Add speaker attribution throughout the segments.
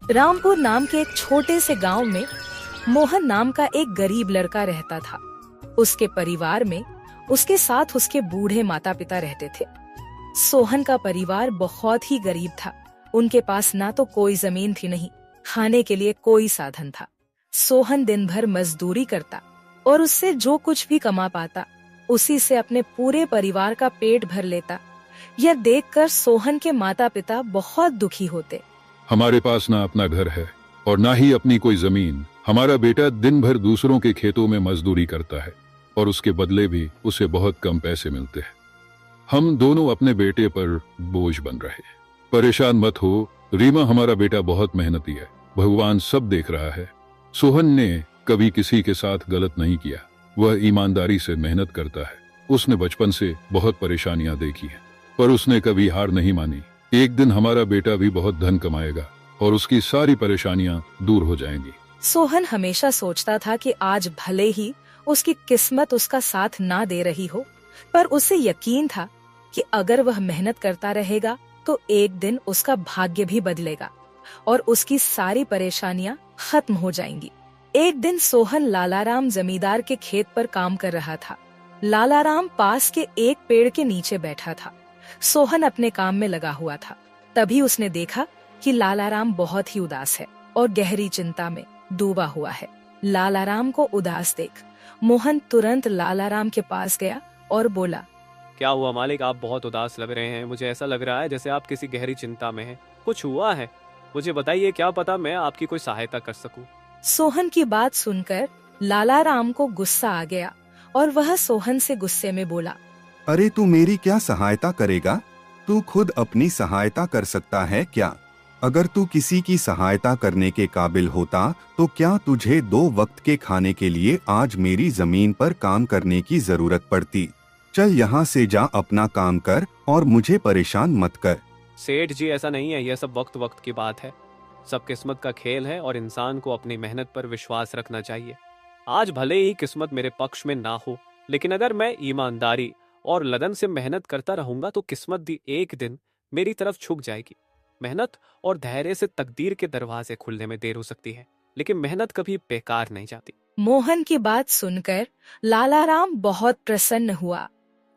Speaker 1: रामपुर नाम के एक छोटे से गांव में मोहन नाम का एक गरीब लड़का रहता था। उसके परिवार में उसके साथ उसके बूढ़े माता पिता रहते थे। सोहन का परिवार बहुत ही गरीब था। उनके पास ना तो कोई जमीन थी, नहीं खाने के लिए कोई साधन था। सोहन दिन भर मजदूरी करता और उससे जो कुछ भी कमा पाता उसी से अपने पूरे परिवार का पेट भर लेता। यह देखकर सोहन के माता पिता बहुत दुखी होते।
Speaker 2: हमारे पास ना अपना घर है और ना ही अपनी कोई जमीन। हमारा बेटा दिन भर दूसरों के खेतों में मजदूरी करता है और उसके बदले भी उसे बहुत कम पैसे मिलते हैं। हम दोनों अपने बेटे पर बोझ बन रहे। परेशान मत हो रीमा, हमारा बेटा बहुत मेहनती है, भगवान सब देख रहा है। सोहन ने कभी किसी के साथ गलत नहीं किया, वह ईमानदारी से मेहनत करता है। उसने बचपन से बहुत परेशानियां देखी हैं, पर उसने कभी हार नहीं मानी। एक दिन हमारा बेटा भी बहुत धन कमाएगा और उसकी सारी परेशानियां दूर हो जाएंगी।
Speaker 1: सोहन हमेशा सोचता था कि आज भले ही उसकी किस्मत उसका साथ ना दे रही हो, पर उसे यकीन था कि अगर वह मेहनत करता रहेगा तो एक दिन उसका भाग्य भी बदलेगा और उसकी सारी परेशानियां खत्म हो जाएंगी। एक दिन सोहन लालाराम जमींदार के खेत पर काम कर रहा था। लालाराम पास के एक पेड़ के नीचे बैठा था। सोहन अपने काम में लगा हुआ था। तभी उसने देखा कि लालाराम बहुत ही उदास है और गहरी चिंता में डूबा हुआ है। लालाराम को उदास देख मोहन तुरंत लालाराम के पास गया और बोला,
Speaker 3: क्या हुआ मालिक, आप बहुत उदास लग रहे हैं। मुझे ऐसा लग रहा है जैसे आप किसी गहरी चिंता में हैं। कुछ हुआ है? मुझे बताइए, क्या पता मैं आपकी कोई सहायता कर सकूं।
Speaker 1: सोहन की बात सुनकर लालाराम को गुस्सा आ गया और वह सोहन से गुस्से में बोला,
Speaker 4: अरे तू मेरी क्या सहायता करेगा? तू खुद अपनी सहायता कर सकता है क्या? अगर तू किसी की सहायता करने के काबिल होता तो क्या तुझे 2 वक्त के खाने के लिए आज मेरी जमीन पर काम करने की जरूरत पड़ती? चल यहाँ से जा, अपना काम कर और मुझे परेशान मत कर।
Speaker 3: सेठ जी, ऐसा नहीं है, यह सब वक्त वक्त की बात है। सब किस्मत का खेल है और इंसान को अपनी मेहनत पर विश्वास रखना चाहिए। आज भले ही किस्मत मेरे पक्ष में ना हो, लेकिन अगर मैं ईमानदारी और लगन से मेहनत करता रहूंगा तो किस्मत भी एक दिन मेरी तरफ झुक जाएगी। मेहनत और धैर्य से तकदीर के दरवाजे खुलने में देर हो सकती है, लेकिन मेहनत कभी बेकार नहीं जाती।
Speaker 1: मोहन की बात सुनकर लालाराम बहुत प्रसन्न हुआ।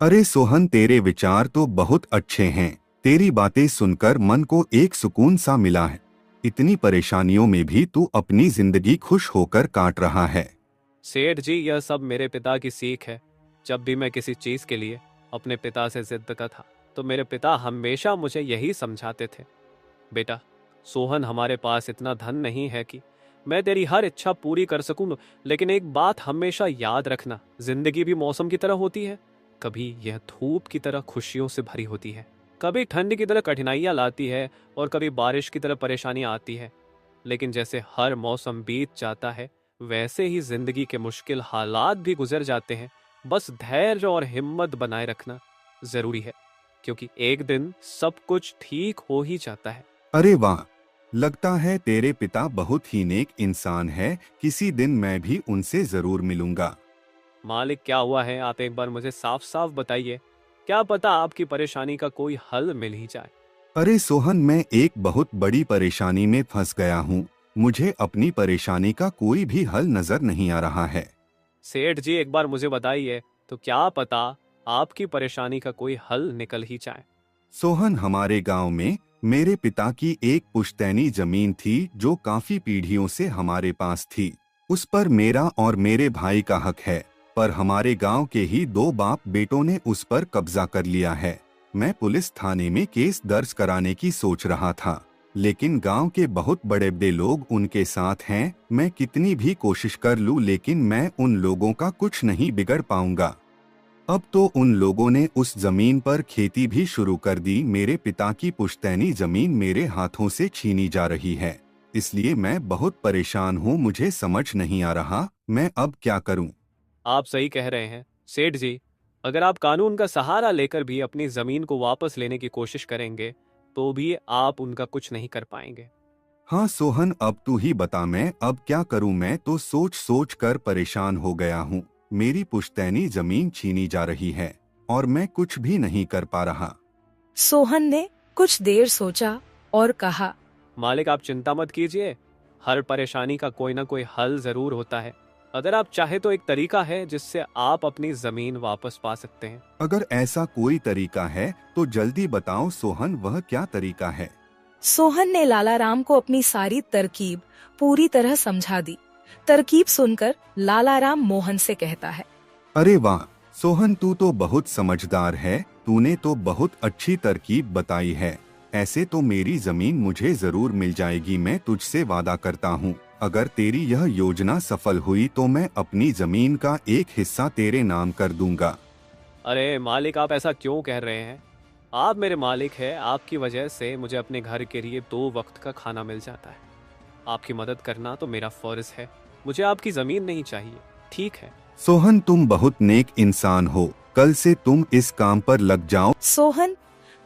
Speaker 4: अरे सोहन, तेरे विचार तो बहुत अच्छे हैं। तेरी बातें सुनकर मन को एक सुकून सा मिला है। इतनी परेशानियों में भी तू अपनी जिंदगी खुश होकर काट रहा है।
Speaker 3: सेठ जी, यह सब मेरे पिता की सीख है। जब भी मैं किसी चीज के लिए अपने पिता से जिद करता था तो मेरे पिता हमेशा मुझे यही समझाते थे, बेटा सोहन, हमारे पास इतना धन नहीं है कि मैं तेरी हर इच्छा पूरी कर सकूं, लेकिन एक बात हमेशा याद रखना, जिंदगी भी मौसम की तरह होती है। कभी यह धूप की तरह खुशियों से भरी होती है, कभी ठंड की तरह कठिनाइयां लाती है और कभी बारिश की तरह परेशानियां आती है। लेकिन जैसे हर मौसम बीत जाता है वैसे ही जिंदगी के मुश्किल हालात भी गुजर जाते हैं। बस धैर्य और हिम्मत बनाए रखना जरूरी है, क्योंकि एक दिन सब कुछ ठीक हो ही जाता है।
Speaker 4: अरे वाह, लगता है तेरे पिता बहुत ही नेक इंसान है। किसी दिन मैं भी उनसे जरूर मिलूंगा।
Speaker 3: मालिक, क्या हुआ है? आप एक बार मुझे साफ साफ बताइए, क्या पता आपकी परेशानी का कोई हल मिल ही जाए।
Speaker 4: अरे सोहन, मैं एक बहुत बड़ी परेशानी में फंस गया हूँ। मुझे अपनी परेशानी का कोई भी हल नजर नहीं आ रहा है।
Speaker 3: सेठ जी, एक बार मुझे बताइए तो क्या पता आपकी परेशानी का कोई हल निकल ही जाए।
Speaker 4: सोहन, हमारे गांव में मेरे पिता की एक पुश्तैनी जमीन थी जो काफी पीढ़ियों से हमारे पास थी। उस पर मेरा और मेरे भाई का हक है, पर हमारे गांव के ही 2 बाप बेटों ने उस पर कब्जा कर लिया है। मैं पुलिस थाने में केस दर्ज कराने की सोच रहा था, लेकिन गांव के बहुत बड़े बड़े लोग उनके साथ हैं। मैं कितनी भी कोशिश कर लूं, लेकिन मैं उन लोगों का कुछ नहीं बिगड़ पाऊंगा। अब तो उन लोगों ने उस जमीन पर खेती भी शुरू कर दी। मेरे पिता की पुश्तैनी जमीन मेरे हाथों से छीनी जा रही है, इसलिए मैं बहुत परेशान हूँ। मुझे समझ नहीं आ रहा मैं अब क्या करूँ।
Speaker 3: आप सही कह रहे हैं सेठ जी, अगर आप कानून का सहारा लेकर भी अपनी जमीन को वापस लेने की कोशिश करेंगे तो भी आप उनका कुछ नहीं कर पाएंगे।
Speaker 4: हाँ सोहन, अब तू ही बता, मैं अब क्या करूँ? मैं तो सोच सोच कर परेशान हो गया हूँ। मेरी पुश्तैनी जमीन छीनी जा रही है और मैं कुछ भी नहीं कर पा रहा।
Speaker 1: सोहन ने कुछ देर सोचा और कहा,
Speaker 3: मालिक आप चिंता मत कीजिए, हर परेशानी का कोई ना कोई हल जरूर होता है। अगर आप चाहे तो एक तरीका है जिससे आप अपनी जमीन वापस पा सकते हैं।
Speaker 4: अगर ऐसा कोई तरीका है तो जल्दी बताओ सोहन, वह क्या तरीका है?
Speaker 1: सोहन ने लालाराम को अपनी सारी तरकीब पूरी तरह समझा दी। तरकीब सुनकर लालाराम मोहन से कहता है,
Speaker 4: अरे वाह सोहन, तू तो बहुत समझदार है, तूने तो बहुत अच्छी तरकीब बताई है। ऐसे तो मेरी जमीन मुझे जरूर मिल जाएगी, मैं तुझसे वादा करता हूँ। अगर तेरी यह योजना सफल हुई तो मैं अपनी जमीन का एक हिस्सा तेरे नाम कर दूंगा।
Speaker 3: अरे मालिक, आप ऐसा क्यों कह रहे हैं? आप मेरे मालिक हैं, आपकी वजह से मुझे अपने घर के लिए 2 वक्त का खाना मिल जाता है। आपकी मदद करना तो मेरा फर्ज है, मुझे आपकी जमीन नहीं चाहिए, ठीक है?
Speaker 4: सोहन तुम बहुत नेक इंसान हो, कल से तुम इस काम पर लग जाओ।
Speaker 1: सोहन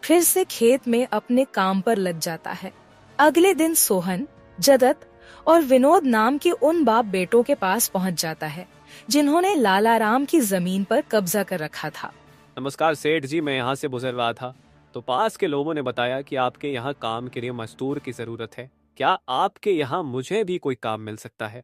Speaker 1: फिर से खेत में अपने काम पर लग जाता है। अगले दिन सोहन जगत और विनोद नाम के उन बाप बेटों के पास पहुंच जाता है जिन्होंने लालाराम की जमीन पर कब्जा कर रखा था।
Speaker 3: नमस्कार सेठ जी, मैं यहाँ से गुजर रहा था तो पास के लोगों ने बताया कि आपके यहाँ काम के लिए मजदूर की जरूरत है। क्या आपके यहाँ मुझे भी कोई काम मिल सकता है?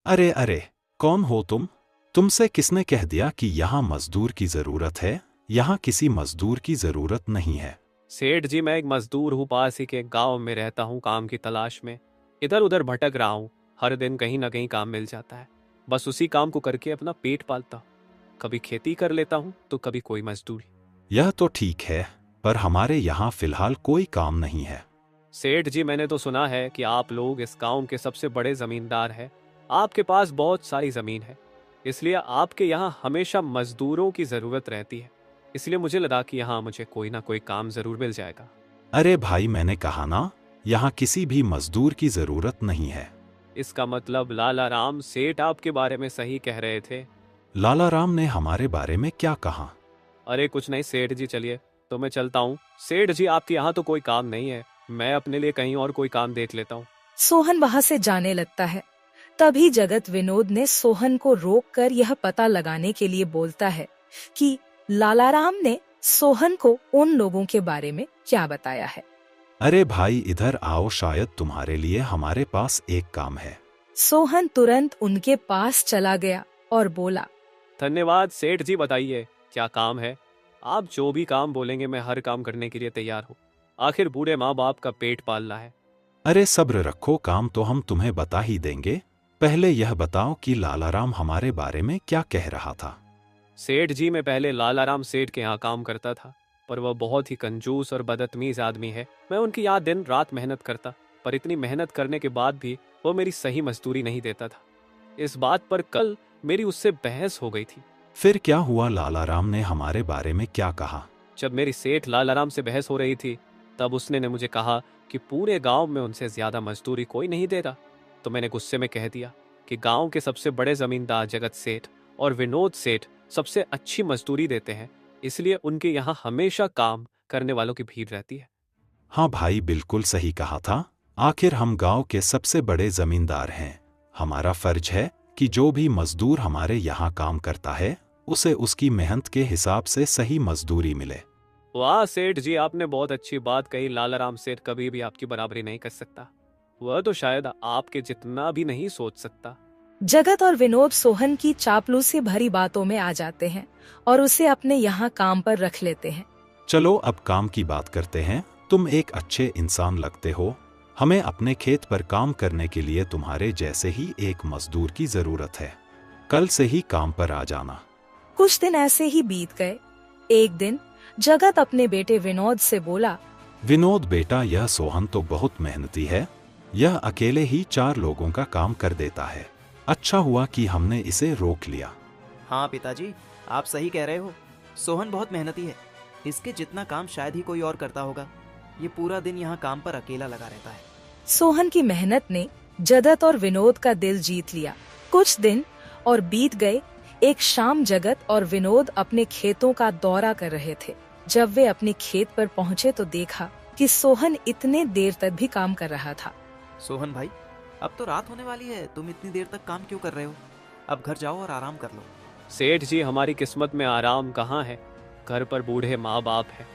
Speaker 5: अरे अरे, कौन हो तुम? तुमसे किसने कह दिया कि यहाँ मजदूर की जरूरत है? यहाँ किसी मजदूर की जरूरत नहीं है।
Speaker 3: सेठ जी, मैं एक मजदूर हूँ, पास ही के गांव में रहता हूँ, काम की तलाश में इधर उधर भटक रहा हूँ। हर दिन कहीं ना कहीं काम मिल जाता है, बस उसी काम को करके अपना पेट पालता हूँ। कभी खेती कर लेता हूँ तो कभी कोई मजदूरी।
Speaker 5: यह तो ठीक है, पर हमारे यहाँ फिलहाल कोई काम नहीं है।
Speaker 3: सेठ जी, मैंने तो सुना है कि आप लोग इस गांव के सबसे बड़े जमींदार हैं, आपके पास बहुत सारी जमीन है, इसलिए आपके यहाँ हमेशा मजदूरों की जरूरत रहती है। इसलिए मुझे लगा कि यहाँ मुझे कोई ना कोई काम जरूर मिल जाएगा।
Speaker 5: अरे भाई, मैंने कहा ना, यहाँ किसी भी मजदूर की जरूरत नहीं है।
Speaker 3: इसका मतलब लालाराम सेठ आपके बारे में सही कह रहे थे?
Speaker 5: लालाराम ने हमारे बारे में क्या कहा?
Speaker 3: अरे कुछ नहीं सेठ जी, चलिए तो मैं चलता हूँ। सेठ जी, आपके यहाँ तो कोई काम नहीं है, मैं अपने लिए कहीं और कोई काम देख लेता हूँ।
Speaker 1: सोहन वहाँ से जाने लगता है। तभी जगत विनोद ने सोहन को रोककर यह पता लगाने के लिए बोलता है कि लालाराम ने सोहन को उन लोगों के बारे में क्या बताया है।
Speaker 5: अरे भाई, इधर आओ, शायद तुम्हारे लिए हमारे पास एक काम है।
Speaker 1: सोहन तुरंत उनके पास चला गया और बोला,
Speaker 3: धन्यवाद सेठ जी, बताइए क्या काम है? आप जो भी काम बोलेंगे मैं हर काम करने के लिए तैयार हूँ, आखिर बूढ़े माँ बाप का पेट पालना है।
Speaker 5: अरे सब्र रखो, काम तो हम तुम्हें बता ही देंगे। पहले यह बताओ कि लालाराम हमारे बारे में क्या कह रहा था।
Speaker 3: सेठ जी, मैं पहले लालाराम सेठ के यहाँ काम करता था, पर वह बहुत ही कंजूस और बदतमीज आदमी है। मैं उनकी यहाँ दिन रात मेहनत करता, पर इतनी मेहनत करने के बाद भी वो मेरी सही मजदूरी नहीं देता था। इस बात पर कल मेरी उससे बहस हो गई थी।
Speaker 5: फिर क्या हुआ? लालाराम ने हमारे बारे में क्या कहा?
Speaker 3: जब मेरी सेठ लालाराम से बहस हो रही थी तब उसने ने मुझे कहा कि पूरे गांव में उनसे ज्यादा मजदूरी कोई नहीं दे रहा। तो मैंने गुस्से में कह दिया कि गांव के सबसे बड़े जमींदार जगत सेठ और विनोद सेठ सबसे अच्छी मजदूरी देते हैं, इसलिए उनके यहाँ हमेशा काम करने वालों की भीड़ रहती है।
Speaker 5: हाँ भाई, बिल्कुल सही कहा था। आखिर हम गांव के सबसे बड़े जमींदार हैं। हमारा फर्ज है कि जो भी मजदूर हमारे यहाँ काम करता है उसे उसकी मेहनत के हिसाब से सही मजदूरी मिले।
Speaker 3: वाह सेठ जी, आपने बहुत अच्छी बात कही। लालाराम सेठ कभी भी आपकी बराबरी नहीं कर सकता, वह तो शायद आपके जितना भी नहीं सोच सकता।
Speaker 1: जगत और विनोद सोहन की चापलूसी भरी बातों में आ जाते हैं और उसे अपने यहाँ काम पर रख लेते हैं।
Speaker 5: चलो अब काम की बात करते हैं। तुम एक अच्छे इंसान लगते हो, हमें अपने खेत पर काम करने के लिए तुम्हारे जैसे ही एक मजदूर की जरूरत है। कल से ही काम पर आ जाना।
Speaker 1: कुछ दिन ऐसे ही बीत गए। एक दिन जगत अपने बेटे विनोद से बोला,
Speaker 5: विनोद बेटा, यह सोहन तो बहुत मेहनती है, यह अकेले ही 4 लोगों का काम कर देता है। अच्छा हुआ कि हमने इसे रोक लिया।
Speaker 6: हाँ पिताजी, आप सही कह रहे हो, सोहन बहुत मेहनती है, इसके जितना काम शायद ही कोई और करता होगा। ये पूरा दिन यहाँ काम पर अकेला लगा रहता है।
Speaker 1: सोहन की मेहनत ने जगत और विनोद का दिल जीत लिया। कुछ दिन और बीत गए। एक शाम जगत और विनोद अपने खेतों का दौरा कर रहे थे। जब वे अपने खेत पर पहुँचे तो देखा कि सोहन इतने देर तक भी काम कर रहा था।
Speaker 6: सोहन भाई, अब तो रात होने वाली है, तुम इतनी देर तक काम क्यों कर रहे हो? अब घर जाओ और आराम कर लो।
Speaker 3: सेठ जी, हमारी किस्मत में आराम कहाँ है? घर पर बूढ़े माँ बाप है,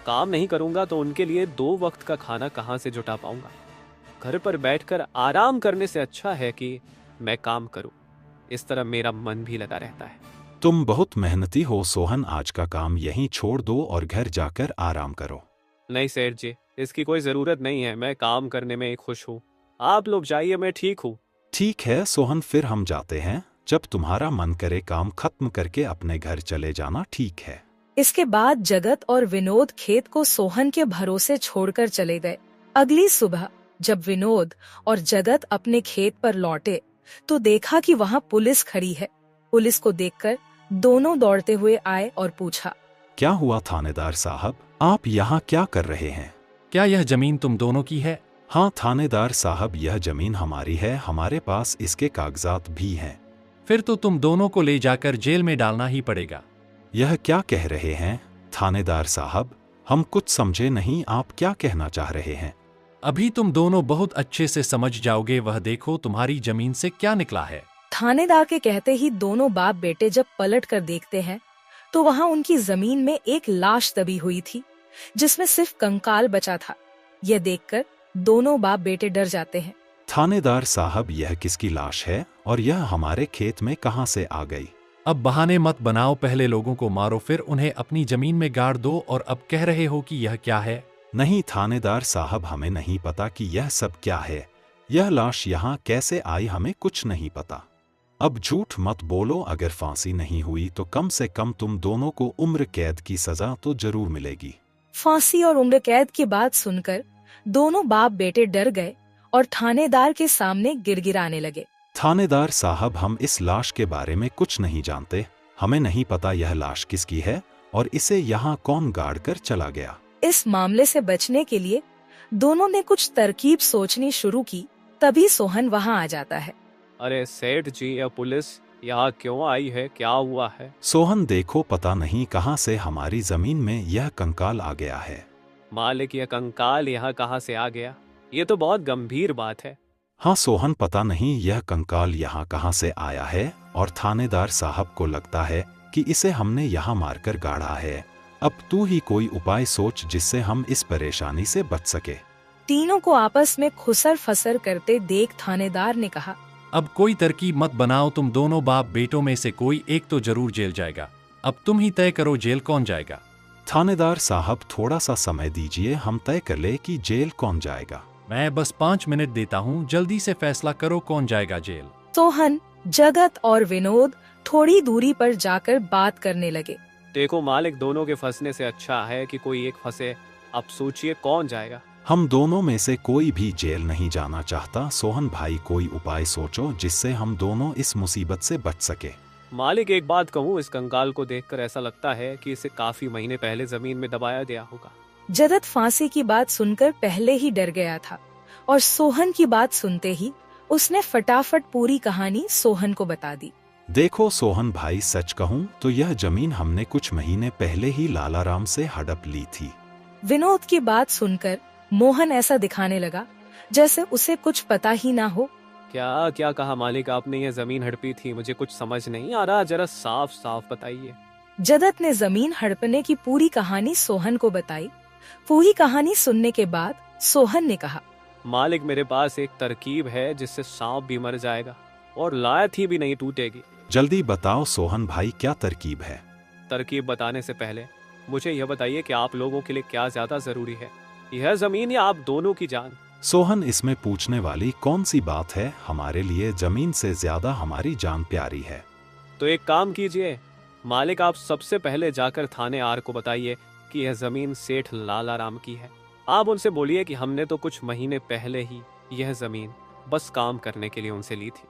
Speaker 3: काम नहीं करूंगा तो उनके लिए 2 वक्त का खाना कहाँ से जुटा पाऊंगा? घर पर बैठकर आराम करने से अच्छा है कि मैं काम करूं। इस तरह मेरा मन भी लगा रहता है।
Speaker 5: तुम बहुत मेहनती हो सोहन, आज का काम यहीं छोड़ दो और घर जाकर आराम करो।
Speaker 3: नहीं सेठ जी, इसकी कोई जरूरत नहीं है। मैं काम करने में खुश हूँ। आप लोग जाइए, मैं ठीक हूँ।
Speaker 5: ठीक है सोहन, फिर हम जाते हैं। जब तुम्हारा मन करे काम खत्म करके अपने घर चले जाना, ठीक है।
Speaker 1: इसके बाद जगत और विनोद खेत को सोहन के भरोसे छोड़कर चले गए। अगली सुबह जब विनोद और जगत अपने खेत पर लौटे तो देखा कि वहाँ पुलिस खड़ी है। पुलिस को देखकर दोनों दौड़ते हुए आए और पूछा,
Speaker 5: क्या हुआ थानेदार साहब, आप यहाँ क्या कर रहे हैं?
Speaker 7: क्या यह जमीन तुम दोनों की है?
Speaker 5: हाँ थानेदार साहब, यह जमीन हमारी है, हमारे पास इसके कागजात भी हैं।
Speaker 7: फिर तो तुम दोनों को ले जाकर जेल में डालना ही पड़ेगा।
Speaker 5: यह क्या कह रहे हैं थानेदार साहब, हम कुछ समझे नहीं, आप क्या कहना चाह रहे हैं?
Speaker 7: अभी तुम दोनों बहुत अच्छे से समझ जाओगे। वह देखो तुम्हारी जमीन से क्या निकला है।
Speaker 1: थानेदार के कहते ही दोनों बाप बेटे जब पलट कर देखते हैं तो वहाँ उनकी जमीन में एक लाश दबी हुई थी जिसमें सिर्फ कंकाल बचा था। यह देखकर दोनों बाप बेटे डर जाते हैं।
Speaker 5: थानेदार साहब, यह किसकी लाश है और यह हमारे खेत में कहाँ से आ गई?
Speaker 7: अब बहाने मत बनाओ, पहले लोगों को मारो फिर उन्हें अपनी जमीन में गाड़ दो और अब कह रहे हो कि यह क्या है?
Speaker 5: नहीं थानेदार साहब, हमें नहीं पता कि यह सब क्या है। यह लाश यहाँ कैसे आई, हमें कुछ नहीं पता। अब झूठ मत बोलो, अगर फांसी नहीं हुई तो कम से कम तुम दोनों को उम्र कैद की सजा तो जरूर मिलेगी।
Speaker 1: फांसी और उम्र कैद की बात सुनकर दोनों बाप बेटे डर गए और थानेदार के सामने गिड़गिड़ाने लगे।
Speaker 5: थानेदार साहब, हम इस लाश के बारे में कुछ नहीं जानते। हमें नहीं पता यह लाश किसकी है और इसे यहाँ कौन गाड़ कर चला गया।
Speaker 1: इस मामले से बचने के लिए दोनों ने कुछ तरकीब सोचनी शुरू की। तभी सोहन वहाँ आ जाता है।
Speaker 3: अरे सेठ जी, यह पुलिस यहाँ क्यों आई है? क्या हुआ है?
Speaker 5: सोहन देखो, पता नहीं कहाँ से हमारी जमीन में यह कंकाल आ गया है।
Speaker 3: मालिक, यह कंकाल यहाँ कहाँ से आ गया? ये तो बहुत गंभीर बात है।
Speaker 5: हाँ सोहन, पता नहीं यह कंकाल यहाँ कहाँ से आया है और थानेदार साहब को लगता है कि इसे हमने यहाँ मारकर गाड़ा है। अब तू ही कोई उपाय सोच जिससे हम इस परेशानी से बच सके।
Speaker 1: तीनों को आपस में खुसर फसर करते देख थानेदार ने कहा,
Speaker 7: अब कोई तरकीब मत बनाओ, तुम दोनों बाप बेटों में से कोई एक तो जरूर जेल जाएगा। अब तुम ही तय करो जेल कौन जाएगा।
Speaker 5: थानेदार साहब, थोड़ा सा समय दीजिए, हम तय कर ले कि जेल कौन जाएगा।
Speaker 7: मैं बस 5 मिनट देता हूँ, जल्दी से फैसला करो कौन जाएगा जेल।
Speaker 1: सोहन, जगत और विनोद थोड़ी दूरी पर जाकर बात करने लगे।
Speaker 3: देखो मालिक, दोनों के फंसने से अच्छा है कि कोई एक फंसे। अब सोचिए कौन जाएगा।
Speaker 5: हम दोनों में से कोई भी जेल नहीं जाना चाहता। सोहन भाई, कोई उपाय सोचो जिससे हम दोनों इस मुसीबत से बच सके।
Speaker 3: मालिक, एक बात कहूँ, इस कंकाल को देखकर ऐसा लगता है कि इसे काफी महीने पहले जमीन में दबाया गया होगा।
Speaker 1: जगत फांसी की बात सुनकर पहले ही डर गया था और सोहन की बात सुनते ही उसने फटाफट पूरी कहानी सोहन को बता दी।
Speaker 5: देखो सोहन भाई, सच कहूँ तो यह जमीन हमने कुछ महीने पहले ही लालाराम से हड़प ली थी।
Speaker 1: विनोद की बात सुनकर मोहन ऐसा दिखाने लगा जैसे उसे कुछ पता ही ना हो।
Speaker 3: क्या क्या कहा मालिक आपने? ये जमीन हड़पी थी, मुझे कुछ समझ नहीं आ रहा, जरा साफ साफ बताइए।
Speaker 1: जगत ने जमीन हड़पने की पूरी कहानी सोहन को बताई। पूरी कहानी सुनने के बाद सोहन ने कहा,
Speaker 3: मालिक, मेरे पास एक तरकीब है जिससे सांप भी मर जाएगा और लायत ही भी नहीं टूटेगी।
Speaker 5: जल्दी बताओ सोहन भाई, क्या तरकीब है?
Speaker 3: तरकीब बताने से पहले मुझे यह बताइए कि आप लोगों के लिए क्या ज्यादा जरूरी है, यह जमीन या आप दोनों की जान?
Speaker 5: सोहन, इसमें पूछने वाली कौन सी बात है? हमारे लिए जमीन से ज्यादा हमारी जान प्यारी है।
Speaker 3: तो एक काम कीजिए मालिक, आप सबसे पहले जाकर थाने आर को बताइए कि यह जमीन सेठ लालाराम की है। आप उनसे बोलिए कि हमने तो कुछ महीने पहले ही यह जमीन बस काम करने के लिए उनसे ली थी,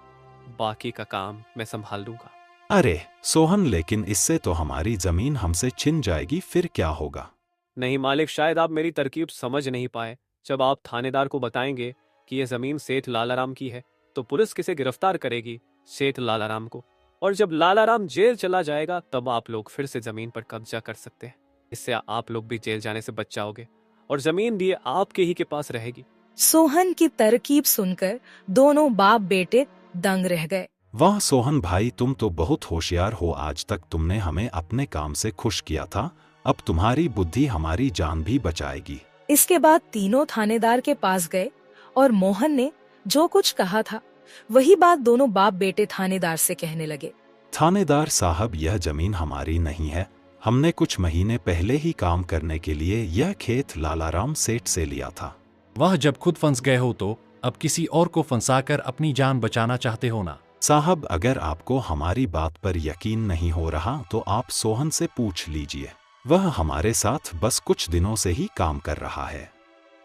Speaker 3: बाकी का काम मैं संभाल लूंगा।
Speaker 5: अरे सोहन, लेकिन इससे तो हमारी जमीन हमसे छिन जाएगी, फिर क्या होगा?
Speaker 3: नहीं मालिक, शायद आप मेरी तरकीब समझ नहीं पाए। जब आप थानेदार को बताएंगे कि यह जमीन सेठ लालाराम की है तो पुलिस किसे गिरफ्तार करेगी? सेठ लालाराम को। और जब लालाराम जेल चला जाएगा तब आप लोग फिर से जमीन पर कब्जा कर सकते हैं। इससे आप लोग भी जेल जाने से बच जाओगे और जमीन भी आपके ही के पास रहेगी।
Speaker 1: सोहन की तरकीब सुनकर दोनों बाप बेटे दंग रह गए।
Speaker 5: वाह सोहन भाई, तुम तो बहुत होशियार हो। आज तक तुमने हमें अपने काम से खुश किया था, अब तुम्हारी बुद्धि हमारी जान भी बचाएगी।
Speaker 1: इसके बाद तीनों थानेदार के पास गए और मोहन ने जो कुछ कहा था वही बात दोनों बाप बेटे थानेदार से कहने लगे।
Speaker 5: थानेदार साहब, यह जमीन हमारी नहीं है। हमने कुछ महीने पहले ही काम करने के लिए यह खेत लालाराम सेठ से लिया था।
Speaker 7: वह जब खुद फंस गए हो तो अब किसी और को फंसाकर अपनी जान बचाना चाहते हो ना?
Speaker 5: साहब, अगर आपको हमारी बात पर यकीन नहीं हो रहा तो आप सोहन से पूछ लीजिए। वह हमारे साथ बस कुछ दिनों से ही काम कर रहा है।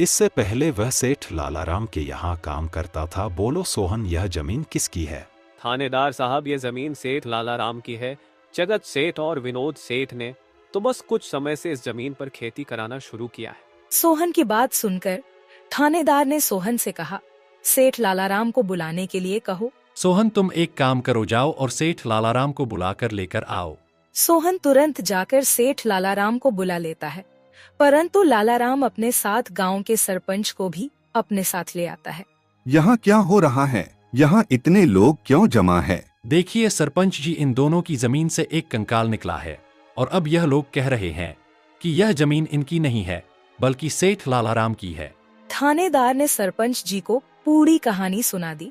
Speaker 5: इससे पहले वह सेठ लालाराम के यहाँ काम करता था। बोलो सोहन, यह जमीन किसकी है?
Speaker 3: थानेदार साहब, ये जमीन सेठ लालाराम की है। जगत सेठ और विनोद सेठ ने तो बस कुछ समय से इस जमीन पर खेती कराना शुरू किया है।
Speaker 1: सोहन की बात सुनकर थानेदार ने सोहन से कहा, सेठ लालाराम को बुलाने के लिए कहो।
Speaker 7: सोहन, तुम एक काम करो, जाओ और सेठ लालाराम को बुलाकर लेकर आओ।
Speaker 1: सोहन तुरंत जाकर सेठ लालाराम को बुला लेता है, परंतु लालाराम अपने साथ गांव के सरपंच को भी अपने साथ ले आता है।
Speaker 4: यहाँ क्या हो रहा है? यहाँ इतने लोग क्यों जमा है?
Speaker 7: देखिए सरपंच जी, इन दोनों की जमीन से एक कंकाल निकला है और अब यह लोग कह रहे हैं कि यह जमीन इनकी नहीं है बल्कि सेठ लालाराम की है।
Speaker 1: थानेदार ने सरपंच जी को पूरी कहानी सुना दी।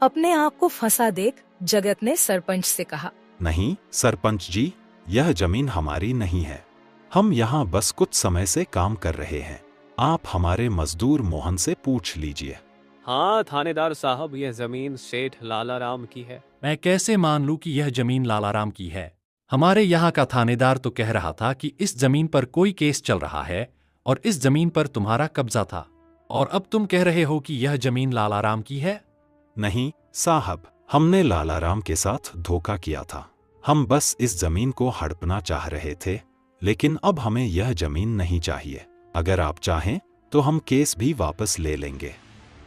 Speaker 1: अपने आप को फंसा देख जगत ने सरपंच से कहा,
Speaker 5: नहीं सरपंच जी, यह जमीन हमारी नहीं है। हम यहाँ बस कुछ समय से काम कर रहे हैं। आप हमारे मजदूर मोहन से पूछ लीजिए।
Speaker 3: हाँ थानेदार साहब, यह जमीन सेठ लालाराम की है।
Speaker 7: मैं कैसे मान लूं कि यह जमीन लालाराम की है? हमारे यहाँ का थानेदार तो कह रहा था कि इस जमीन पर कोई केस चल रहा है और इस जमीन पर तुम्हारा कब्जा था, और अब तुम कह रहे हो कि यह जमीन लालाराम की है।
Speaker 5: नहीं साहब, हमने लालाराम के साथ धोखा किया था। हम बस इस जमीन को हड़पना चाह रहे थे, लेकिन अब हमें यह जमीन नहीं चाहिए। अगर आप चाहें तो हम केस भी वापस ले लेंगे।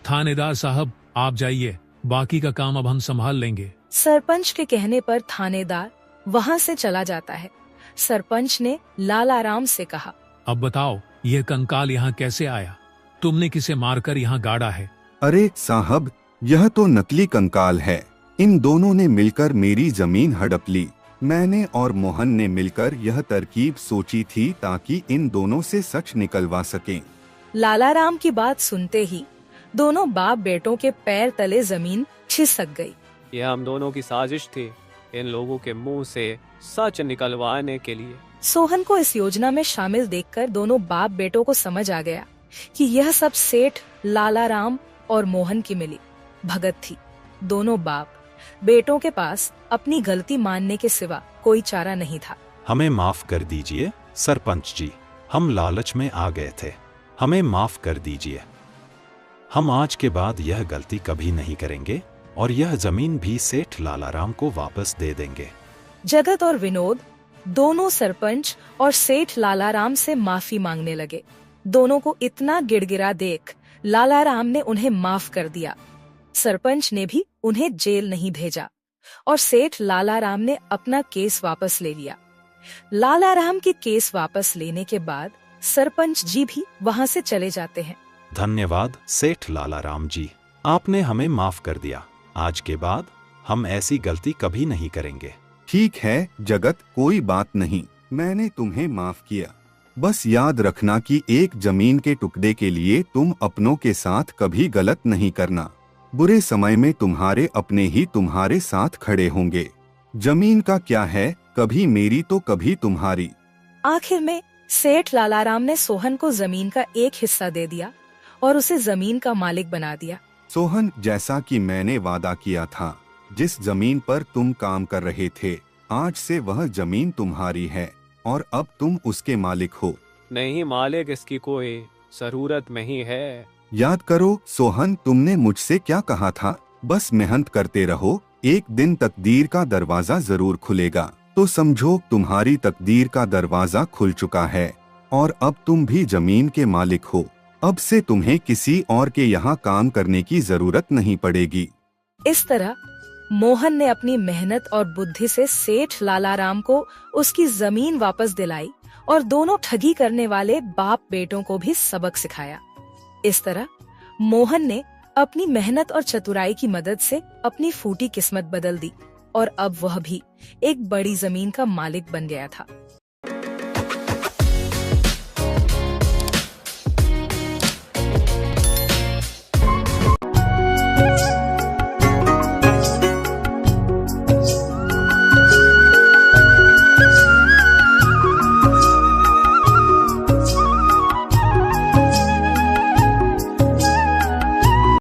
Speaker 8: थानेदार साहब, आप जाइए, बाकी का काम अब हम संभाल लेंगे।
Speaker 1: सरपंच के कहने पर थानेदार वहां से चला जाता है। सरपंच ने लालाराम से कहा,
Speaker 8: अब बताओ, यह कंकाल यहाँ कैसे आया? तुमने किसे मारकर यहाँ गाड़ा है?
Speaker 4: अरे साहब, यह तो नकली कंकाल है। इन दोनों ने मिलकर मेरी जमीन हड़प ली। मैंने और मोहन ने मिलकर यह तरकीब सोची थी ताकि इन दोनों से सच निकलवा सकें।
Speaker 1: लालाराम की बात सुनते ही दोनों बाप बेटों के पैर तले जमीन खिसक गई।
Speaker 3: यह हम दोनों की साजिश थी, इन लोगों के मुंह से सच निकलवाने के लिए।
Speaker 1: सोहन को इस योजना में शामिल देखकर दोनों बाप बेटों को समझ आ गया कि यह सब सेठ लालाराम और मोहन की मिली भगत थी। दोनों बाप बेटों के पास अपनी गलती मानने के सिवा कोई चारा नहीं था।
Speaker 5: हमें माफ कर दीजिए सरपंच जी, हम लालच में आ गए थे। हमें माफ कर दीजिए। हम आज के बाद यह गलती कभी नहीं करेंगे और यह जमीन भी सेठ लालाराम को वापस दे देंगे।
Speaker 1: जगत और विनोद दोनों सरपंच और सेठ लालाराम से माफी मांगने लगे। दोनों को इतना गिड़गिड़ा देख लालाराम ने उन्हें माफ कर दिया। सरपंच ने भी उन्हें जेल नहीं भेजा और सेठ लालाराम ने अपना केस वापस ले लिया। लालाराम के केस वापस लेने के बाद सरपंच जी भी वहां से चले जाते हैं।
Speaker 5: धन्यवाद सेठ लालाराम जी, आपने हमें माफ कर दिया। आज के बाद हम ऐसी गलती कभी नहीं करेंगे।
Speaker 4: ठीक है जगत, कोई बात नहीं, मैंने तुम्हें माफ किया। बस याद रखना कि एक जमीन के टुकड़े के लिए तुम अपनों के साथ कभी गलत नहीं करना। बुरे समय में तुम्हारे अपने ही तुम्हारे साथ खड़े होंगे। जमीन का क्या है, कभी मेरी तो कभी तुम्हारी।
Speaker 1: आखिर में सेठ लालाराम ने सोहन को जमीन का एक हिस्सा दे दिया और उसे जमीन का मालिक बना दिया।
Speaker 4: सोहन, जैसा कि मैंने वादा किया था, जिस जमीन पर तुम काम कर रहे थे, आज से वह जमीन तुम्हारी है और अब तुम उसके मालिक हो।
Speaker 3: नहीं मालिक, इसकी कोई जरूरत नहीं है।
Speaker 4: याद करो सोहन, तुमने मुझसे क्या कहा था? बस मेहनत करते रहो, एक दिन तकदीर का दरवाजा जरूर खुलेगा। तो समझो तुम्हारी तकदीर का दरवाजा खुल चुका है और अब तुम भी जमीन के मालिक हो। अब से तुम्हें किसी और के यहाँ काम करने की जरूरत नहीं पड़ेगी।
Speaker 1: इस तरह मोहन ने अपनी मेहनत और बुद्धि से सेठ लालाराम को उसकी जमीन वापस दिलाई और दोनों ठगी करने वाले बाप बेटों को भी सबक सिखाया। इस तरह मोहन ने अपनी मेहनत और चतुराई की मदद से अपनी फूटी किस्मत बदल दी और अब वह भी एक बड़ी जमीन का मालिक बन गया था।